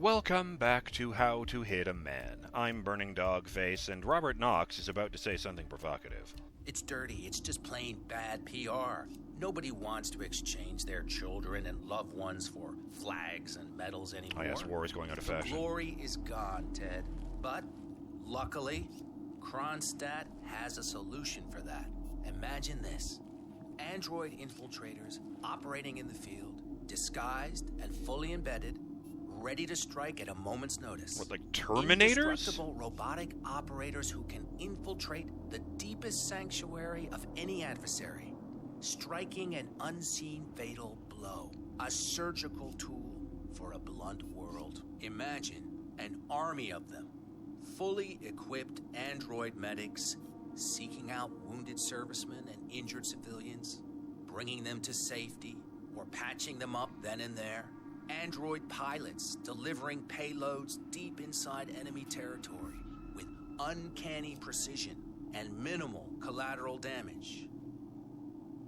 Welcome back to How to Hit a Man. I'm BurningDogFace, and Robert Knox is about to say something provocative. It's dirty. It's just plain bad PR. Nobody wants to exchange their children and loved ones for flags and medals anymore. Oh yes, war is going out of fashion. The glory is gone, Ted. But, luckily, Kronstadt has a solution for that. Imagine this. Android infiltrators operating in the field, disguised and fully embedded, ready to strike at a moment's notice. What, like Terminators? Indestructible robotic operators who can infiltrate the deepest sanctuary of any adversary, striking an unseen fatal blow. A surgical tool for a blunt world. Imagine an army of them, fully equipped android medics, seeking out wounded servicemen and injured civilians, bringing them to safety, or patching them up then and there. Android pilots delivering payloads deep inside enemy territory with uncanny precision and minimal collateral damage.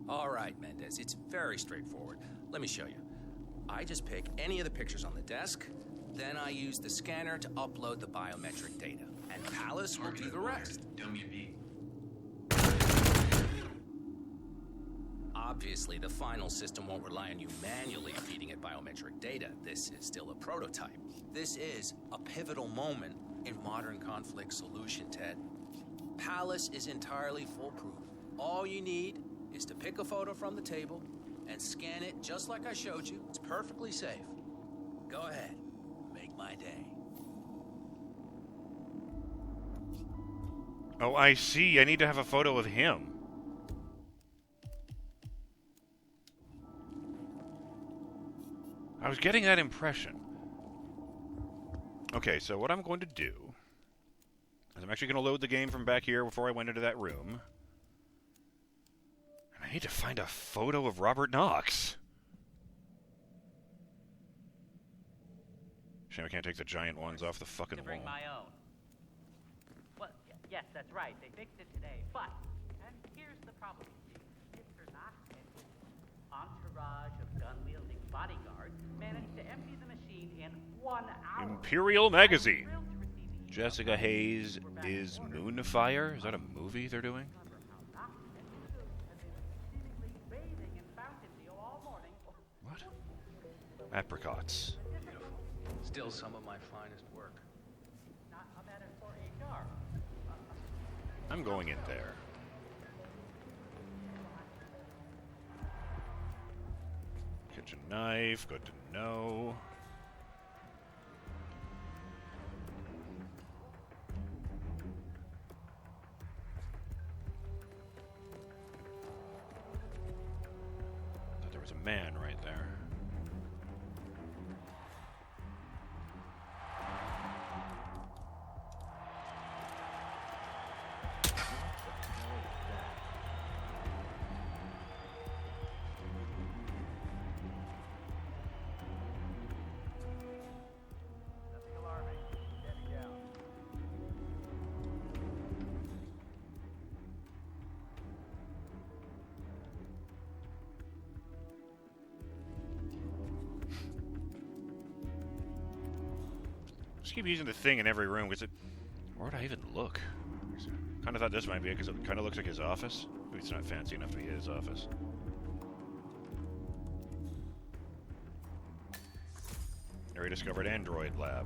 All right, Mendez, it's very straightforward. Let me show you. I just pick any of the pictures on the desk, then I use the scanner to upload the biometric data, and Palace will do the rest. Obviously, the final system won't rely on you manually feeding it biometric data. This is still a prototype. This is a pivotal moment in modern conflict solution, Ted. Palace is entirely foolproof. All you need is to pick a photo from the table and scan it just like I showed you. It's perfectly safe. Go ahead. Make my day. Oh, I see. I need to have a photo of him. I was getting that impression. Okay, so what I'm going to do is I'm actually going to load the game from back here before I went into that room. And I need to find a photo of Robert Knox. Shame I can't take the giant ones off the fucking wall. To bring my own. Well, yes, that's right. They fixed it today. But, and here's the problem. Mr. Knox and his entourage of gun-wielding bodyguards managed to empty the machine in 1 hour. Imperial Magazine. Jessica Hayes is Moonfire? Is that a movie they're doing? What? Apricots. Still some of my finest work. I'm going in there. Kitchen knife, good to know. Thought there was a man right there. Just keep using the thing in every room, because where would I even look? Kind of thought this might be it, because it kind of looks like his office. Maybe it's not fancy enough to be his office. Area discovered Android Lab.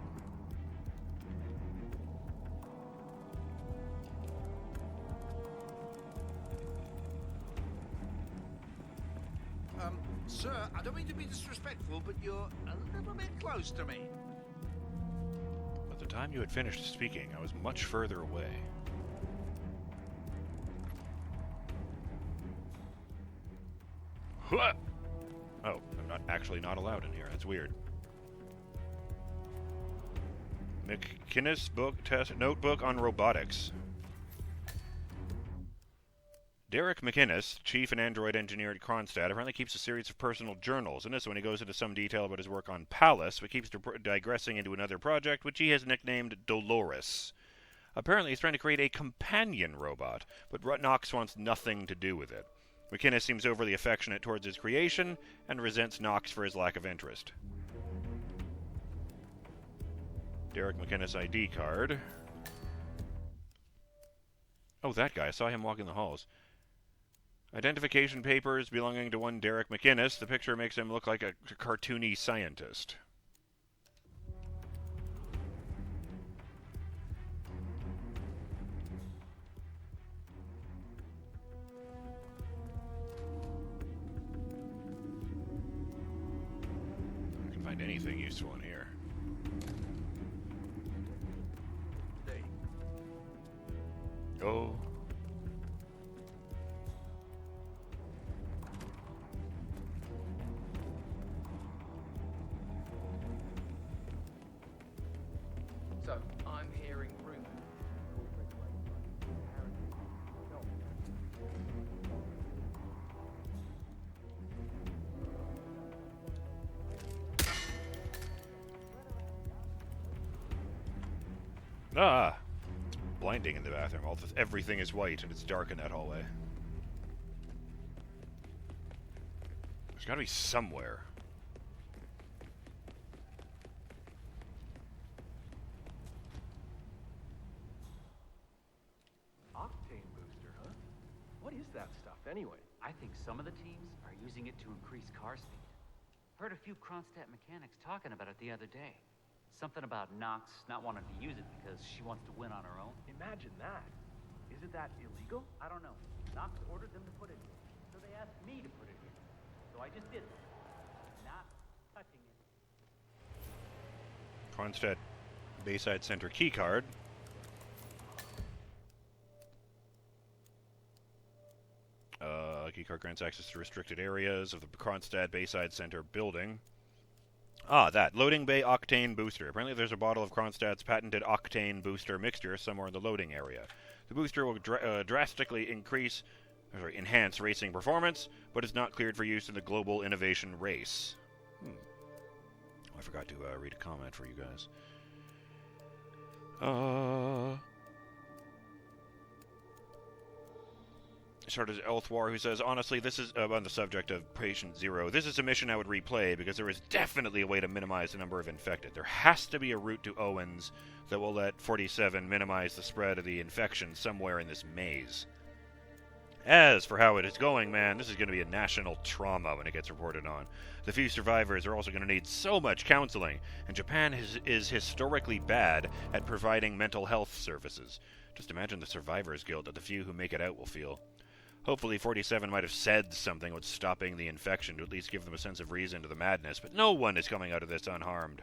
Sir, I don't mean to be disrespectful, but you're a little bit close to me. By the time you had finished speaking, I was much further away. Huh! Oh, I'm not allowed in here. That's weird. McInnes notebook on robotics. Derek McInnes, chief and android engineer at Kronstadt, apparently keeps a series of personal journals. In this one, he goes into some detail about his work on Palace, but keeps digressing into another project, which he has nicknamed Dolores. Apparently, he's trying to create a companion robot, but Knox wants nothing to do with it. McInnes seems overly affectionate towards his creation, and resents Knox for his lack of interest. Derek McInnes ID card. Oh, that guy. I saw him walking the halls. Identification papers belonging to one Derek McInnes. The picture makes him look like a cartoony scientist. I can find anything useful in here. Oh. So, I'm hearing rumors. Ah! It's blinding in the bathroom. Everything is white and it's dark in that hallway. There's gotta be somewhere. Octane booster, huh? What is that stuff, anyway? I think some of the teams are using it to increase car speed. Heard a few Kronstadt mechanics talking about it the other day. Something about Knox not wanting to use it because she wants to win on her own. Imagine that. Isn't that illegal? I don't know. Knox ordered them to put it here, so they asked me to put it here. So I just did that. Not touching it. Kronstadt Bayside Center keycard. Keycard grants access to restricted areas of the Kronstadt Bayside Center building. Ah, that. Loading Bay Octane Booster. Apparently there's a bottle of Kronstadt's patented Octane Booster mixture somewhere in the loading area. The booster will drastically enhance racing performance, but is not cleared for use in the global innovation race. Oh, I forgot to read a comment for you guys. Started Elthwar, who says, honestly, this is, on the subject of Patient Zero, this is a mission I would replay because there is definitely a way to minimize the number of infected. There has to be a route to Owens that will let 47 minimize the spread of the infection somewhere in this maze. As for how it is going, man, this is going to be a national trauma when it gets reported on. The few survivors are also going to need so much counseling, and Japan is historically bad at providing mental health services. Just imagine the survivors' guilt that the few who make it out will feel. Hopefully 47 might have said something with stopping the infection to at least give them a sense of reason to the madness, but no one is coming out of this unharmed.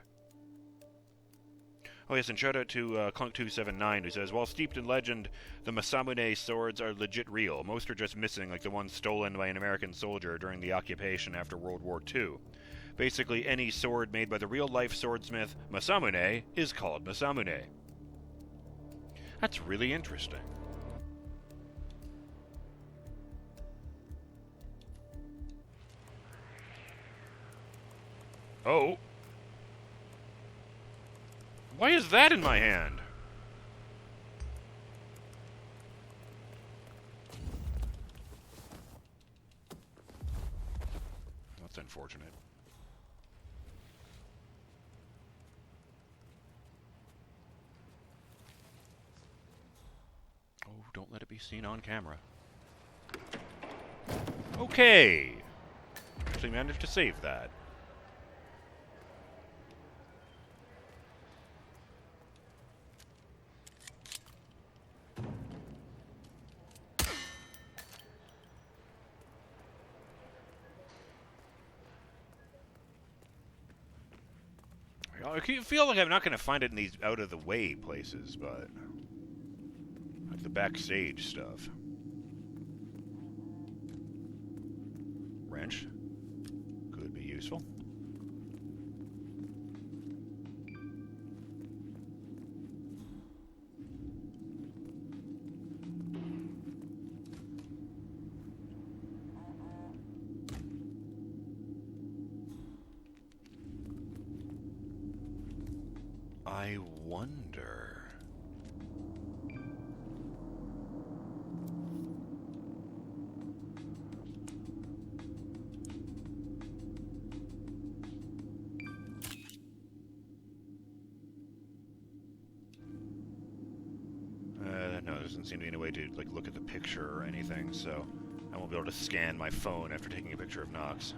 Oh yes, and shout out to Clunk279, who says, while steeped in legend, the Masamune swords are legit real. Most are just missing, like the one stolen by an American soldier during the occupation after World War II. Basically, any sword made by the real-life swordsmith Masamune is called Masamune. That's really interesting. Oh. Why is that in my hand? That's unfortunate. Oh, don't let it be seen on camera. Okay. Actually managed to save that. I feel like I'm not going to find it in these out-of-the-way places, but like the backstage stuff. Wrench could be useful. I wonder... doesn't seem to be any way to like look at the picture or anything, so I won't be able to scan my phone after taking a picture of Knox.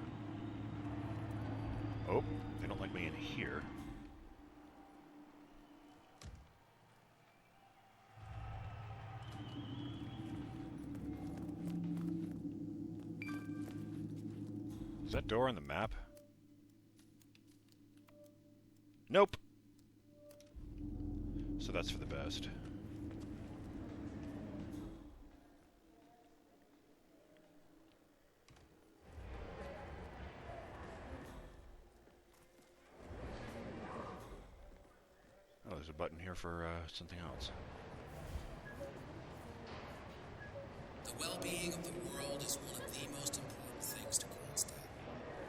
Oh, they don't like me in here. Is that door on the map? Nope. So that's for the best. Oh, there's a button here for something else. The well-being of the world is one of the most important things to Kronstadt.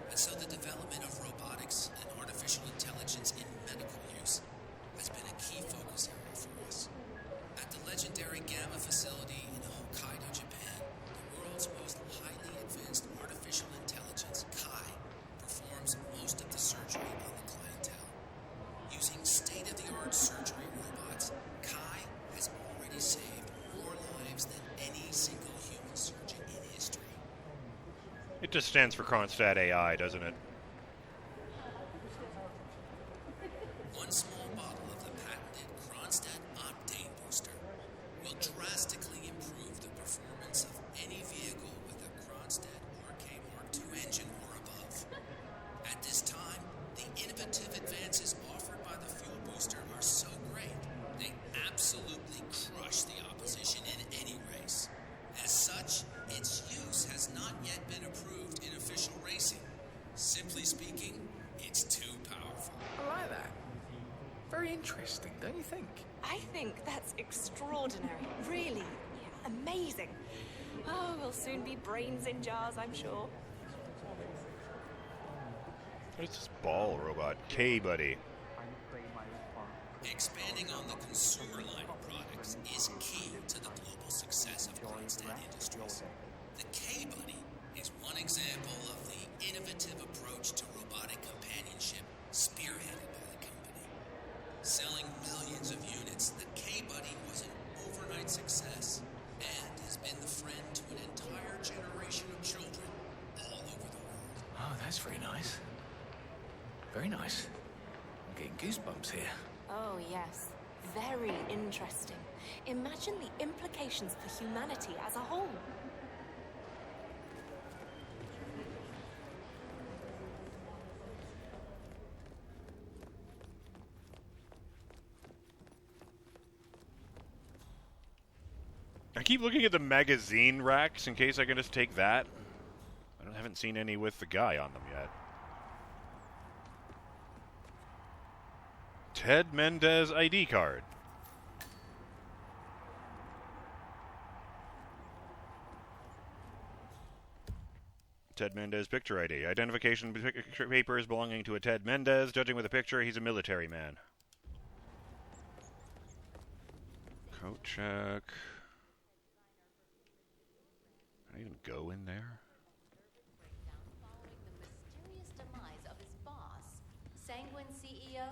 And so the development of robotics and artificial intelligence in medical use has been a key focus area for us. At the legendary Gamma facility in Hokkaido, Japan, the world's most highly advanced artificial intelligence, Kai, performs most of the surgery on the clientele. Using state-of-the-art surgery robots, Kai has already saved more lives than any single human surgeon in history. It just stands for Kronstadt AI, doesn't it? One small bottle of the patented Kronstadt Octane Booster will drastically improve the performance of any vehicle with a Kronstadt RK Mark II engine or above. At this time, the innovative advances offered by the fuel booster are so great, they absolutely crush the opposition in any race. As such, its use has not yet been approved in official racing. Simply speaking, it's too powerful. I like that. Very interesting, don't you think? I think that's extraordinary. Really, amazing. Oh, we'll soon be brains in jars, I'm sure. What is this ball robot? K-Buddy. Expanding on the consumer line of products is key to the global success of Kronstadt Industries. The K-Buddy is one example of the innovative approach to robotic companionship spearheaded by the company. Selling millions of units, the K-Buddy was an overnight success and has been the friend to an entire generation of children all over the world. Oh, that's very nice. Very nice. I'm getting goosebumps here. Oh, yes. Very interesting. Imagine the implications for humanity as a whole. I keep looking at the magazine racks in case I can just take that. I haven't seen any with the guy on them yet. Ted Mendez ID card. Ted Mendez picture ID. Identification picture papers belonging to a Ted Mendez. Judging with the picture, he's a military man. Coat check. Can I even go in there? Following the mysterious demise of his boss, Sanguine CEO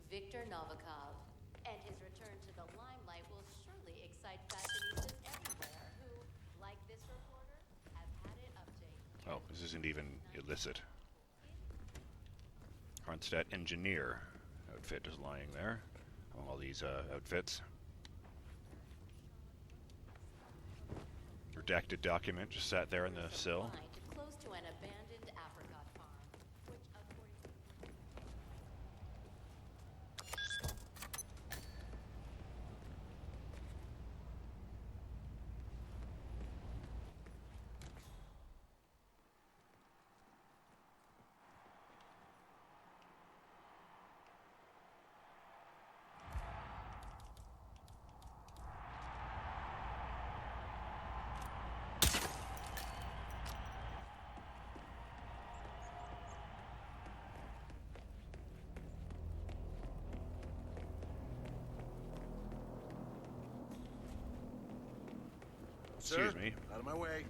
Viktor Novikov, and his return to the limelight will surely excite fashionistas everywhere who, like this reporter, have had it updated. Oh, this isn't even illicit. Kronstadt engineer outfit is lying there among all these outfits. Redacted document just sat there in the sill. Close to an abandoned apricot farm, which according to Excuse me. Out of my way.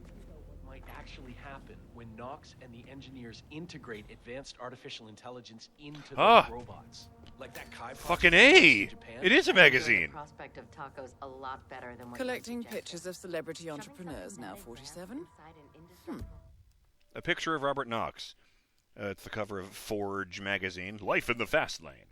What might actually happen when Knox and the engineers integrate advanced artificial intelligence into Ah! those robots? Like that Kai Fucking project A! in Japan? It is a magazine. The prospect of tacos a lot better than what Collecting you suggested. pictures of celebrity entrepreneurs, now 47. A picture of Robert Knox. It's the cover of Forge magazine, Life in the Fast Lane.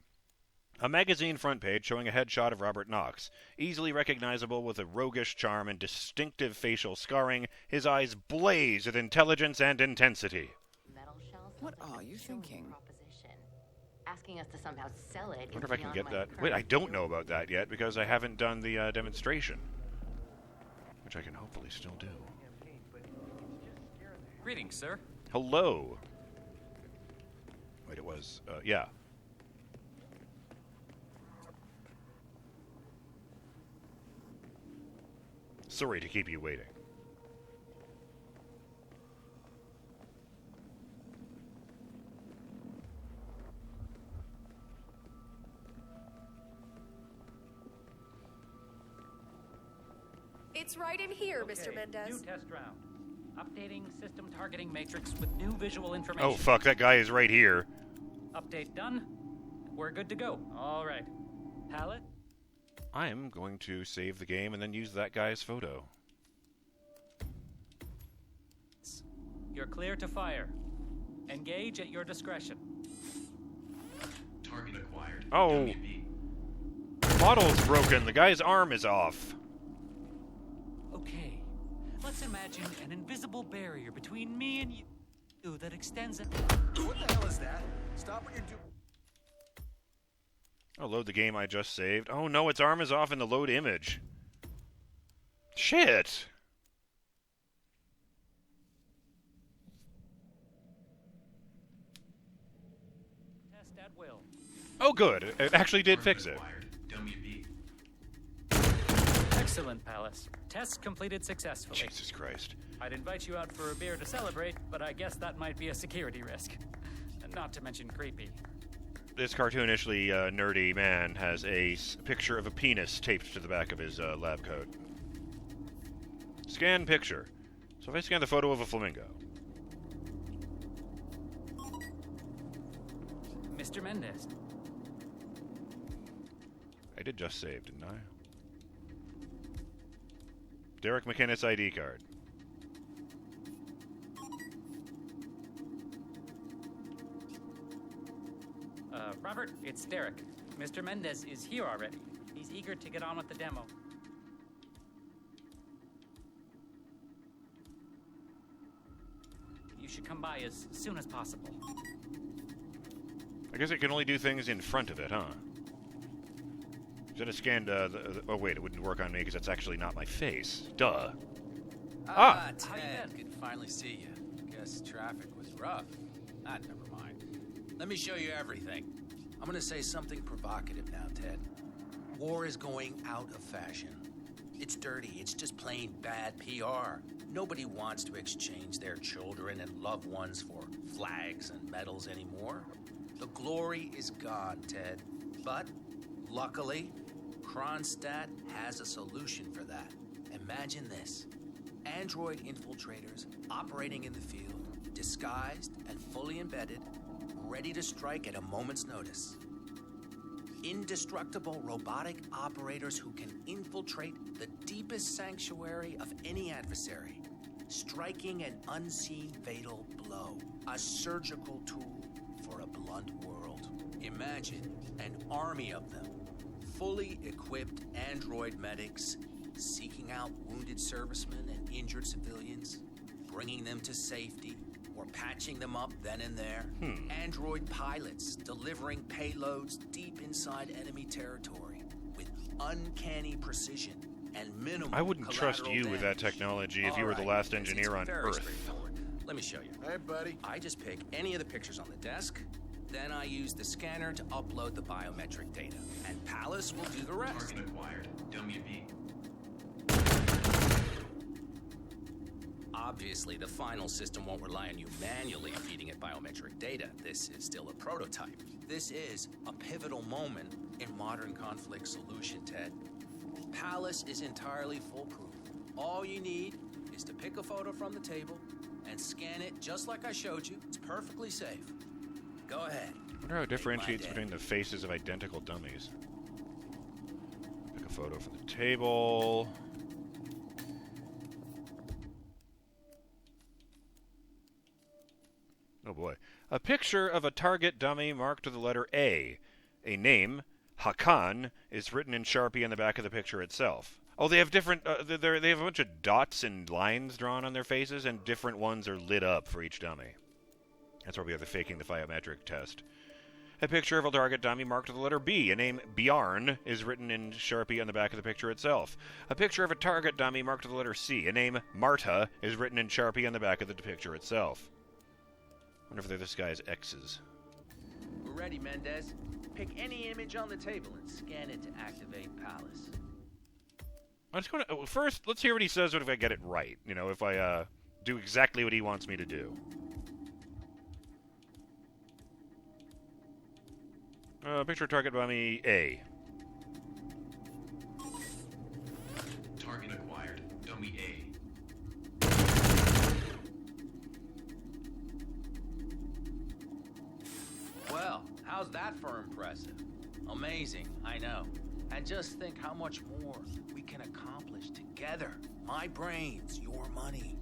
A magazine front page showing a headshot of Robert Knox. Easily recognizable with a roguish charm and distinctive facial scarring, his eyes blaze with intelligence and intensity. Metal shells What sounds like are a you chilling thinking? proposition. Asking us to somehow sell it. I wonder if I can get that. Wait, I don't know about that yet because I haven't done the demonstration. Which I can hopefully still do. Greetings, sir. Hello. Wait, it was, yeah. Sorry to keep you waiting. It's right in here, Mr. Okay, Mendez. New test round. Updating system targeting matrix with new visual information. Oh, fuck, that guy is right here. Update done. We're good to go. All right. Palette? I am going to save the game and then use that guy's photo. You're clear to fire. Engage at your discretion. Target acquired. Oh. Model's broken. The guy's arm is off. Okay. Let's imagine an invisible barrier between me and you that extends it. What the hell is that? Stop what you're doing. I'll load the game I just saved. Oh no, its arm is off in the load image. Shit! Test at will. Oh good, it actually did fix it. Dummy B. Excellent, Palace. Test completed successfully. Jesus Christ. I'd invite you out for a beer to celebrate, but I guess that might be a security risk. Not to mention creepy. This cartoonishly nerdy man has a picture of a penis taped to the back of his lab coat. Scan picture. So if I scan the photo of a flamingo. Mr. Mendez. I did just save, didn't I? Derek McInnes ID card. Robert, it's Derek. Mr. Mendez is here already. He's eager to get on with the demo. You should come by as soon as possible. I guess it can only do things in front of it, huh? Should have scanned oh wait, it wouldn't work on me because that's actually not my face. Duh. Ah, How you Ted, been? good to finally see you. Guess traffic was rough. Ah, never mind. Let me show you everything. I'm gonna say something provocative now, Ted. War is going out of fashion. It's dirty. It's just plain bad PR. Nobody wants to exchange their children and loved ones for flags and medals anymore. The glory is gone, Ted. But, luckily, Kronstadt has a solution for that. Imagine this. Android infiltrators operating in the field, disguised and fully embedded, ready to strike at a moment's notice. Indestructible robotic operators who can infiltrate the deepest sanctuary of any adversary, striking an unseen fatal blow, a surgical tool for a blunt world. Imagine an army of them, fully equipped android medics, seeking out wounded servicemen and injured civilians, bringing them to safety, or patching them up then and there. Android pilots delivering payloads deep inside enemy territory with uncanny precision and minimal I wouldn't trust collateral you with that damage. technology if you were the All last right, it's engineer on very Earth. straightforward. Let me show you. Hey, buddy. I just pick any of the pictures on the desk, then I use the scanner to upload the biometric data, and Palace will do the rest. Target acquired. Dummy B. Obviously, the final system won't rely on you manually feeding it biometric data. This is still a prototype. This is a pivotal moment in modern conflict solution, Ted. Palace is entirely foolproof. All you need is to pick a photo from the table and scan it just like I showed you. It's perfectly safe. Go ahead. I wonder how it differentiates between the faces of identical dummies. photo for the table. Oh boy. A picture of a target dummy marked with the letter A. A name, Hakan, is written in Sharpie on the back of the picture itself. Oh, they have different, they have a bunch of dots and lines drawn on their faces, and different ones are lit up for each dummy. That's why we have the faking the biometric test. A picture of a target dummy marked with the letter B. A name, Bjarn, is written in Sharpie on the back of the picture itself. A picture of a target dummy marked with the letter C. A name, Marta, is written in Sharpie on the back of the picture itself. I wonder if they're this guy's X's. We're ready, Mendez. Pick any image on the table and scan it to activate Palace. I'm just going to... First, let's hear what he says if I get it right. You know, if I do exactly what he wants me to do. Picture target dummy A. Target acquired. Dummy A. Well, how's that for impressive? Amazing, I know. And just think how much more we can accomplish together. My brains, your money.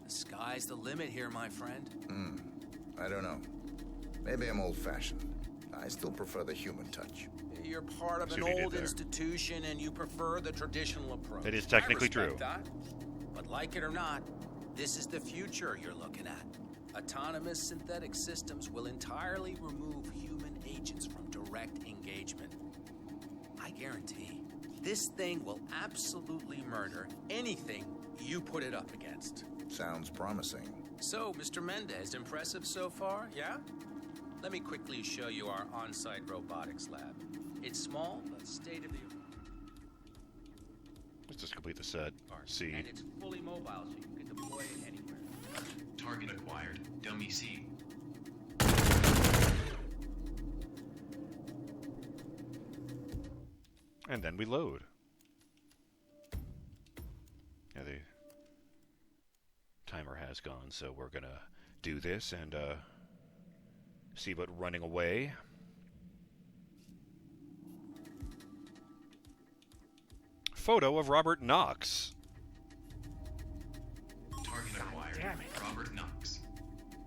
The sky's the limit here, my friend. I don't know. Maybe I'm old-fashioned. I still prefer the human touch. You're part of an old institution and you prefer the traditional approach. It is technically I respect true. That. But like it or not, this is the future you're looking at. Autonomous synthetic systems will entirely remove human agents from direct engagement. I guarantee this thing will absolutely murder anything you put it up against. Sounds promising. So, Mr. Mendez, impressive so far, yeah? Let me quickly show you our on-site robotics lab. It's small, but state-of-the-art. Let's just complete the set. C. And it's fully mobile, so you can deploy it anywhere. Target acquired. Dummy C. And then we load. Yeah, the timer has gone, so we're gonna do this and see what running away. Photo of Robert Knox. Target acquired. Damn it. Robert Knox.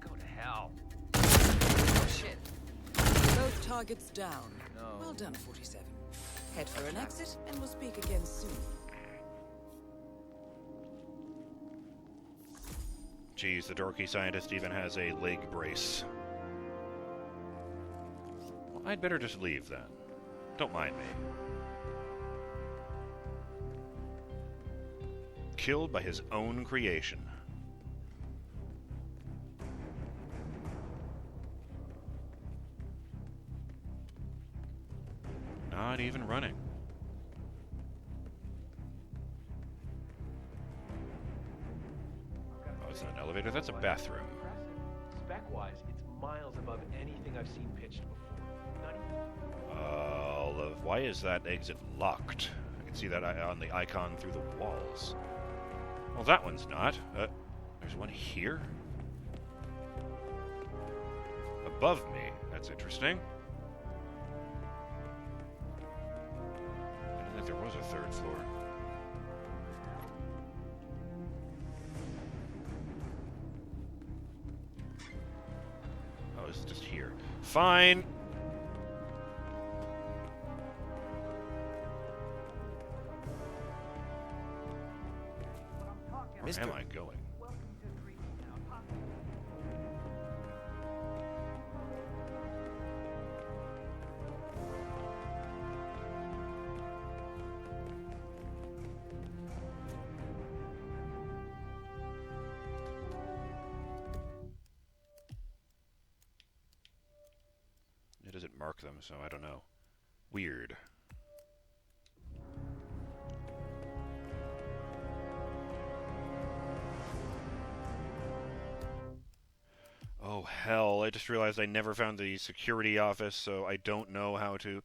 Go to hell. Oh, shit. Both targets down. No. Well done, 47. Head for an exit, and we'll speak again soon. Geez, the dorky scientist even has a leg brace. Well, I'd better just leave then. Don't mind me. Killed by his own creation. Not even running. Oh, it's not an elevator, that's a bathroom. Spec-wise, it's miles above anything I've seen pitched before. Not even... Why is that exit locked? I can see that on the icon through the walls. Well, that one's not. There's one here? Above me. That's interesting. I didn't think there was a third floor. Oh, it's just here. Fine. Where am I going? It doesn't mark them, so I don't know. Weird. Oh, hell. I just realized I never found the security office, so I don't know how to...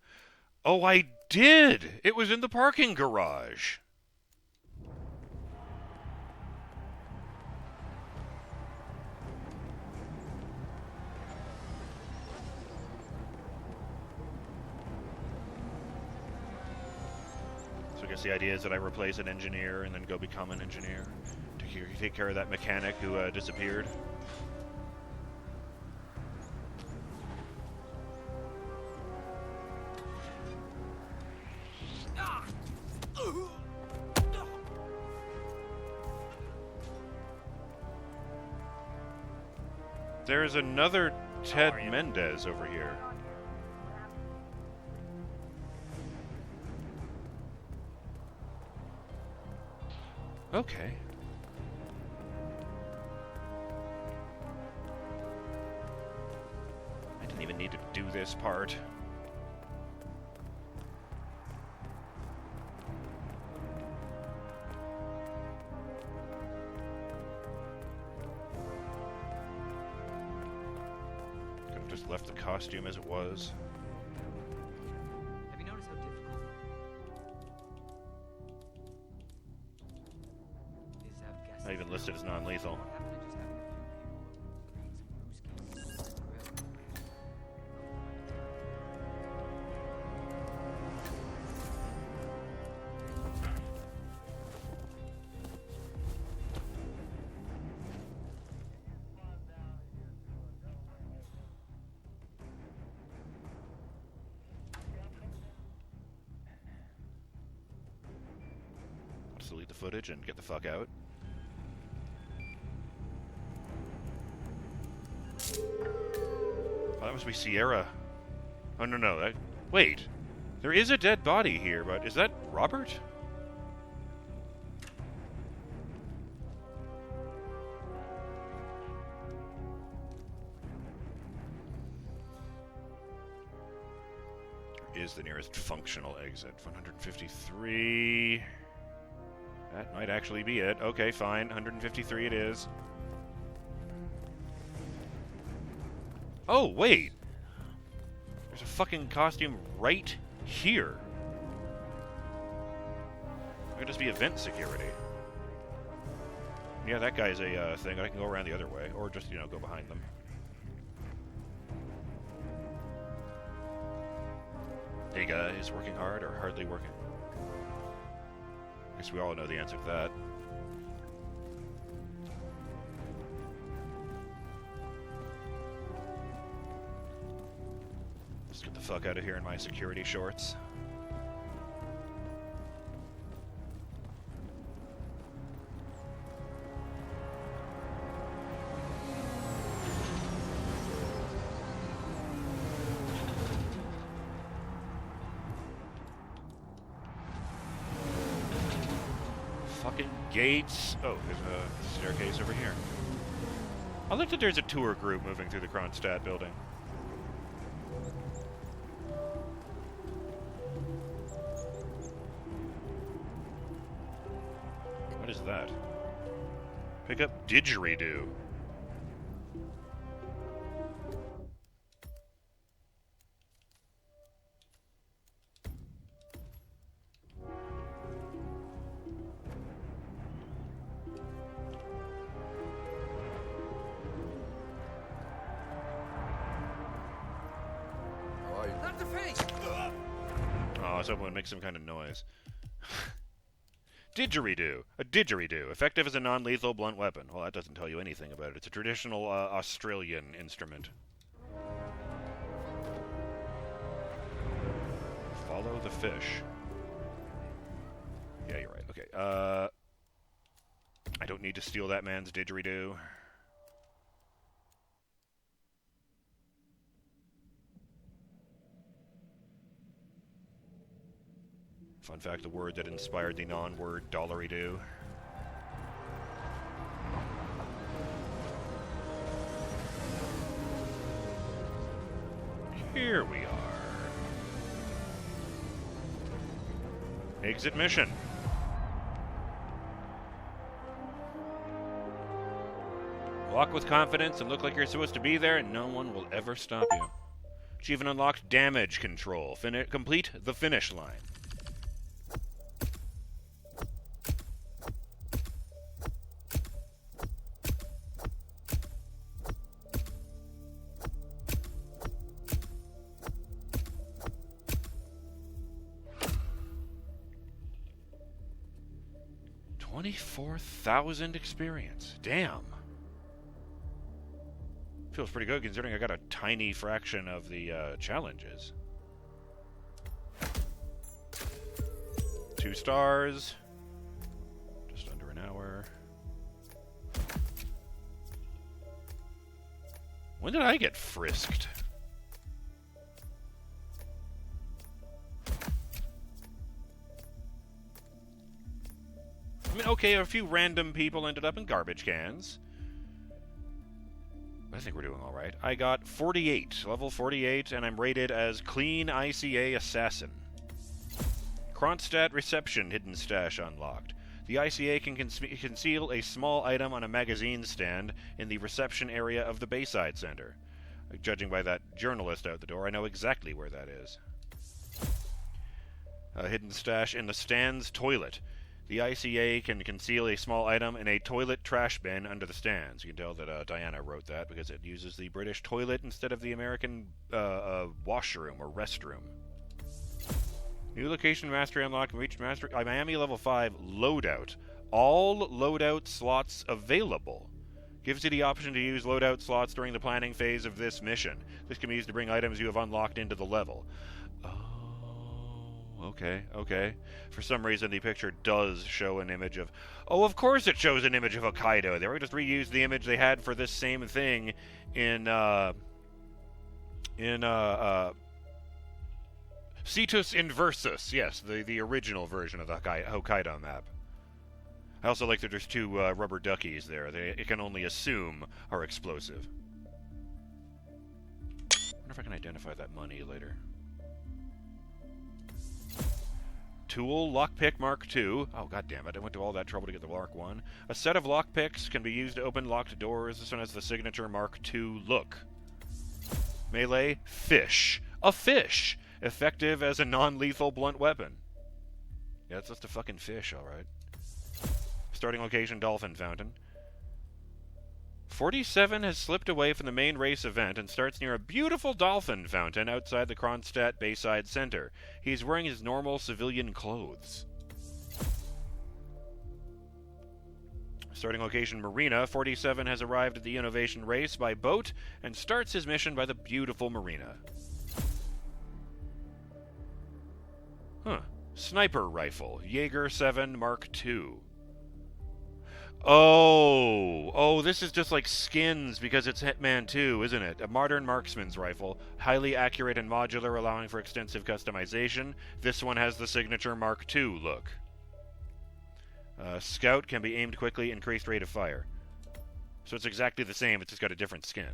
Oh, I did! It was in the parking garage! guess the idea is that I replace an engineer and then go become an engineer to take care of that mechanic who disappeared. There's another Ted Mendez over here. Okay. I didn't even need to do this part. Could have just left the costume as it was. Have you noticed how difficult it is to have guests? Not even listed as non-lethal. Delete the footage and get the fuck out. Oh, that must be Sierra. Oh, no. Wait. There is a dead body here, but is that Robert? Is the nearest functional exit. 153. That might actually be it. Okay, fine. 153 it is. Oh, wait! There's a fucking costume right here. It could just be event security. Yeah, that guy's a thing. I can go around the other way. Or just, go behind them. Hey guys, working hard or hardly working? I guess we all know the answer to that. Let's get the fuck out of here in my security shorts. Fucking gates. Oh, there's a staircase over here. I looked that there's a tour group moving through the Kronstadt building. What is that? Pick up didgeridoo. Oh, I was hoping it would make some kind of noise. Didgeridoo. A didgeridoo. Effective as a non-lethal blunt weapon. Well, that doesn't tell you anything about it. It's a traditional Australian instrument. Follow the fish. Yeah, you're right. Okay. I don't need to steal that man's didgeridoo. Fun fact, the word that inspired the non-word dollary-doo. Here we are. Exit mission. Walk with confidence and look like you're supposed to be there, and no one will ever stop you. Achieve and unlock damage control. Complete the finish line. 24,000 experience. Damn. Feels pretty good considering I got a tiny fraction of the challenges. 2 stars. Just under an hour. When did I get frisked? I mean, okay, a few random people ended up in garbage cans. But I think we're doing all right. I got 48, level 48, and I'm rated as Clean ICA Assassin. Kronstadt Reception Hidden Stash unlocked. The ICA can conceal a small item on a magazine stand in the reception area of the Bayside Center. Judging by that journalist out the door, I know exactly where that is. A hidden stash in the stand's toilet. The ICA can conceal a small item in a toilet trash bin under the stands. You can tell that Diana wrote that because it uses the British toilet instead of the American washroom or restroom. New location mastery unlocked. Reached mastery. Miami level 5 loadout. All loadout slots available. Gives you the option to use loadout slots during the planning phase of this mission. This can be used to bring items you have unlocked into the level. Okay. For some reason, the picture does show an image of... Oh, of course it shows an image of Hokkaido. They were just reused the image they had for this same thing in Cetus Inversus. Yes, the original version of the Hokkaido map. I also like that there's 2 rubber duckies there. It can only assume are explosive. I wonder if I can identify that money later. Tool, Lockpick Mark II. Oh, god damn it. I went to all that trouble to get the Mark I. A set of lockpicks can be used to open locked doors. This one has the signature Mark II look. Melee, fish. A fish! Effective as a non-lethal blunt weapon. Yeah, it's just a fucking fish, alright. Starting location, Dolphin Fountain. 47 has slipped away from the main race event and starts near a beautiful dolphin fountain outside the Kronstadt Bayside Center. He's wearing his normal civilian clothes. Starting location, Marina. 47 has arrived at the Innovation Race by boat and starts his mission by the beautiful Marina. Sniper rifle. Jaeger 7 Mark II. Oh, this is just like skins because it's Hitman 2, isn't it? A modern marksman's rifle, highly accurate and modular, allowing for extensive customization. This one has the signature Mark II look. Scout can be aimed quickly, increased rate of fire. So it's exactly the same, it's just got a different skin.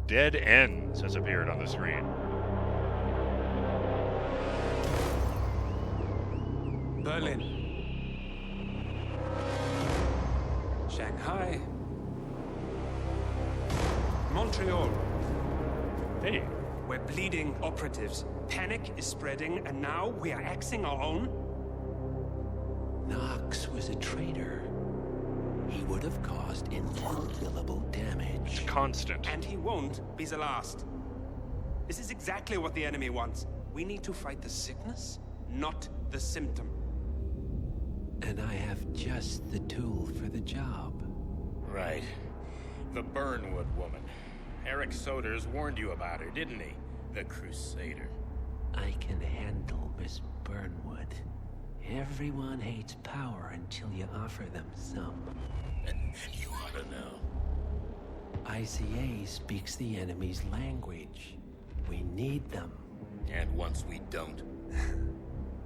Dead Ends has appeared on the screen. Berlin. Shanghai. Montreal. Hey. We're bleeding operatives. Panic is spreading, and now we are axing our own? Knox was a traitor. He would have caused incalculable damage. It's constant. And he won't be the last. This is exactly what the enemy wants. We need to fight the sickness, not the symptom. And I have just the tool for the job. Right. The Burnwood woman. Eric Soders warned you about her, didn't he? The Crusader. I can handle Miss Burnwood. Everyone hates power until you offer them some. You ought to know. ICA speaks the enemy's language. We need them. And once we don't?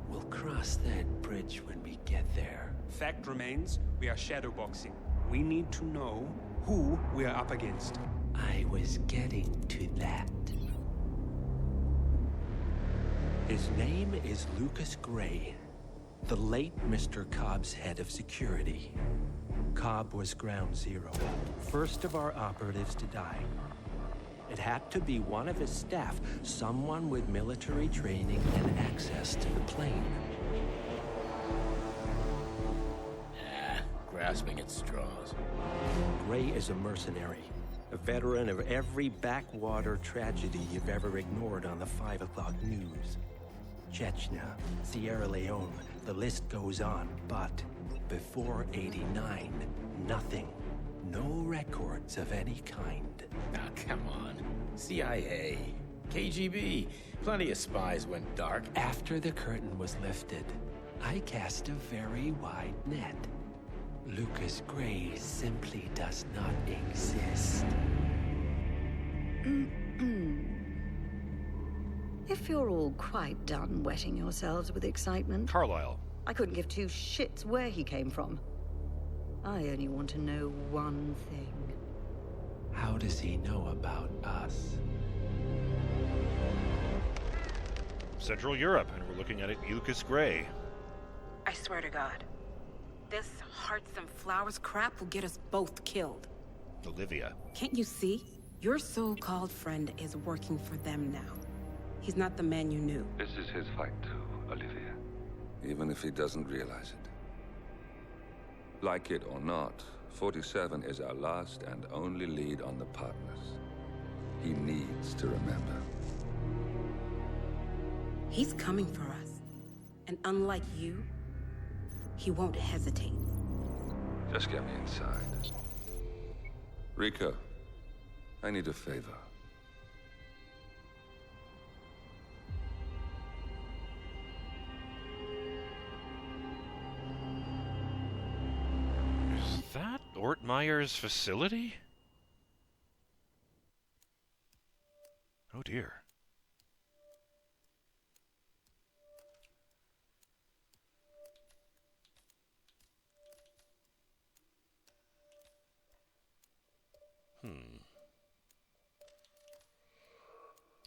We'll cross that bridge when we get there. Fact remains, we are shadowboxing. We need to know who we are up against. I was getting to that. His name is Lucas Gray, the late Mr. Cobb's head of security. Cobb was ground zero, first of our operatives to die. It had to be one of his staff, someone with military training and access to the plane. Grasping at straws. Gray is a mercenary, a veteran of every backwater tragedy you've ever ignored on the 5 o'clock news. Chechnya, Sierra Leone, The list goes on, but before 89, nothing. No records of any kind. Ah, come on. CIA, KGB, plenty of spies went dark. After the curtain was lifted, I cast a very wide net. Lucas Gray simply does not exist. If you're all quite done wetting yourselves with excitement... Carlisle. I couldn't give two shits where he came from. I only want to know one thing. How does he know about us? Central Europe, and we're looking at it, Lucas Gray. I swear to God, this hearts and flowers crap will get us both killed. Olivia. Can't you see? Your so-called friend is working for them now. He's not the man you knew. This is his fight too, Olivia. Even if he doesn't realize it. Like it or not, 47 is our last and only lead on the partners. He needs to remember. He's coming for us. And unlike you, he won't hesitate. Just get me inside. Rico, I need a favor. Is that Ortmeyer's facility? Oh dear.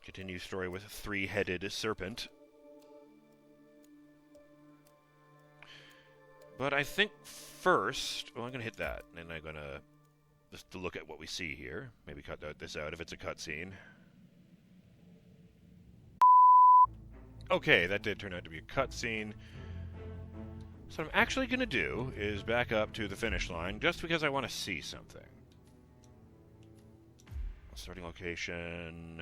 Continue story with a three-headed serpent. But I think first... Well, I'm going to hit that, and I'm going to... Just to look at what we see here. Maybe cut this out if it's a cutscene. Okay, that did turn out to be a cutscene. So what I'm actually going to do is back up to the finish line, just because I want to see something. Starting location...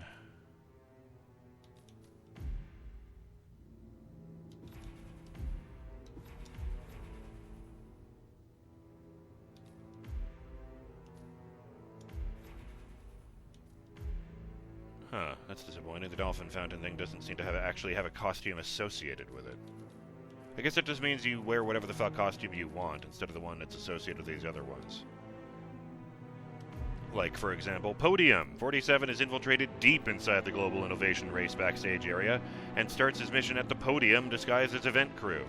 Huh, that's disappointing. The dolphin fountain thing doesn't seem to actually have a costume associated with it. I guess that just means you wear whatever the fuck costume you want, instead of the one that's associated with these other ones. Like, for example, Podium. 47 is infiltrated deep inside the Global Innovation Race backstage area, and starts his mission at the Podium disguised as event crew.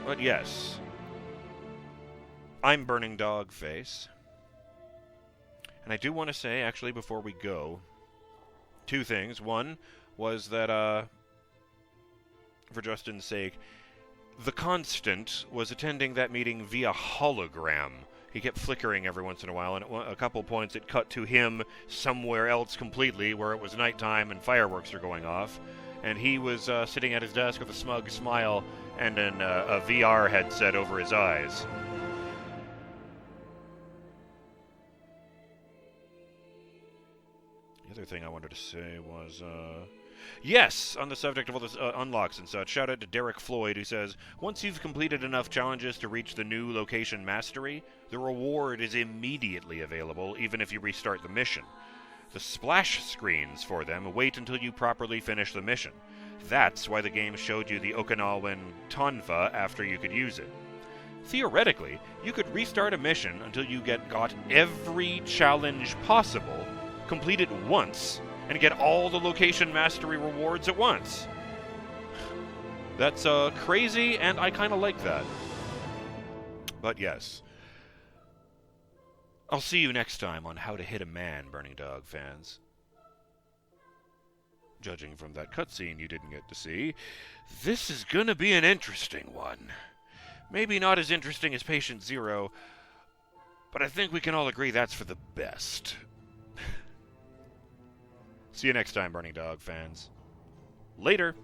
But yes, I'm BurningDogFace. And I do want to say, actually, before we go, two things. One was that, for Justin's sake, the Constant was attending that meeting via hologram. He kept flickering every once in a while, and at a couple points it cut to him somewhere else completely, where it was nighttime and fireworks are going off. And he was sitting at his desk with a smug smile and a VR headset over his eyes. The other thing I wanted to say was, yes, on the subject of all this unlocks and such, shout out to Derek Floyd, who says, once you've completed enough challenges to reach the new location mastery, the reward is immediately available, even if you restart the mission. The splash screens for them wait until you properly finish the mission. That's why the game showed you the Okinawan tonfa after you could use it. Theoretically, you could restart a mission until you got every challenge possible, complete it once, and get all the location mastery rewards at once. That's crazy, and I kind of like that. But yes. I'll see you next time on How to Hit a Man, Burning Dog fans. Judging from that cutscene you didn't get to see, this is gonna be an interesting one. Maybe not as interesting as Patient Zero, but I think we can all agree that's for the best. See you next time, Burning Dog fans. Later!